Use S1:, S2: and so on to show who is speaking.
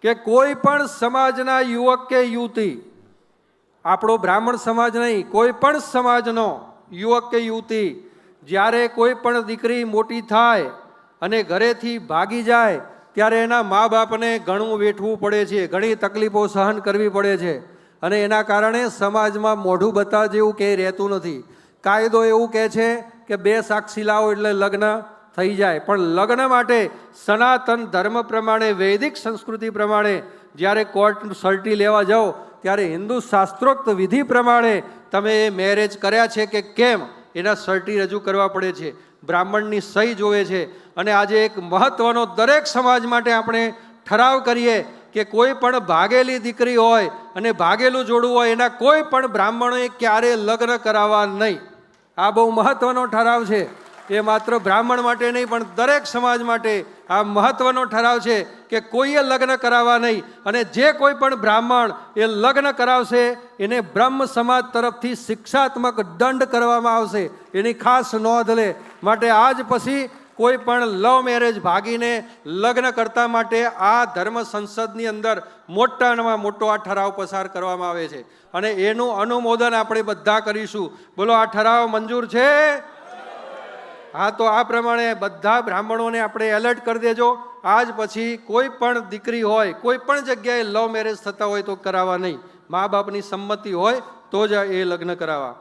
S1: કે કોઈ પણ સમાજના યુવક કે યુવતી, આપણો બ્રાહ્મણ સમાજ નહીં, કોઈ પણ સમાજનો યુવક કે યુવતી જ્યારે કોઈ પણ દીકરી મોટી થાય અને ઘરેથી ભાગી જાય ત્યારે એના મા બાપને ઘણું વેઠવું પડે છે, ઘણી તકલીફો સહન કરવી પડે છે અને એના કારણે સમાજમાં મોઢું બતાવ જેવું કે રહેતું નથી. કાયદો એવું કહે છે કે 2 સાક્ષી લાવો એટલે લગ્ન થઈ જાય, પણ લગ્ન માટે સનાતન ધર્મ પ્રમાણે, વૈદિક સંસ્કૃતિ પ્રમાણે જ્યારે કોર્ટ સર્ટી લેવા જાઓ ત્યારે હિન્દુ શાસ્ત્રોક્ત વિધિ પ્રમાણે તમે એ મેરેજ કર્યા છે કે કેમ એના સર્ટી રજૂ કરવા પડે છે, બ્રાહ્મણની સહી જોવે છે. અને આજે એક મહત્વનો દરેક સમાજ માટે આપણે ઠરાવ કરીએ કે કોઈ પણ ભાગેલી દીકરી હોય અને ભાગેલું જોડું હોય એના કોઈ પણ બ્રાહ્મણોએ ક્યારે લગ્ન કરાવવા નહીં. આ બહુ મહત્વનો ઠરાવ છે. એ માત્ર બ્રાહ્મણ માટે નહીં પણ દરેક સમાજ માટે આ મહત્વનો ઠરાવ છે કે કોઈએ લગ્ન કરાવવા નહીં. અને જે કોઈ પણ બ્રાહ્મણ એ લગ્ન કરાવશે એને બ્રહ્મ સમાજ તરફથી શિક્ષાત્મક દંડ કરવામાં આવશે, એની ખાસ નોંધ લે. માટે આજ પછી કોઈ પણ લવ મેરેજ ભાગીને લગ્ન કરતા માટે આ ધર્મ સંસદની અંદર મોટામાં મોટો આ ઠરાવ પસાર કરવામાં આવે છે અને એનું અનુમોદન આપણે બધા કરીશું. બોલો, આ ઠરાવ મંજૂર છે? હા, તો આ પ્રમાણે બધા બ્રાહ્મણોને આપણે એલર્ટ કરી દેજો. આજ પછી કોઈ પણ દીકરી હોય, કોઈ પણ જગ્યાએ લવ મેરેજ થતા હોય તો કરાવવા નહીં. મા બાપની સંમતિ હોય તો જ એ લગ્ન કરાવવા.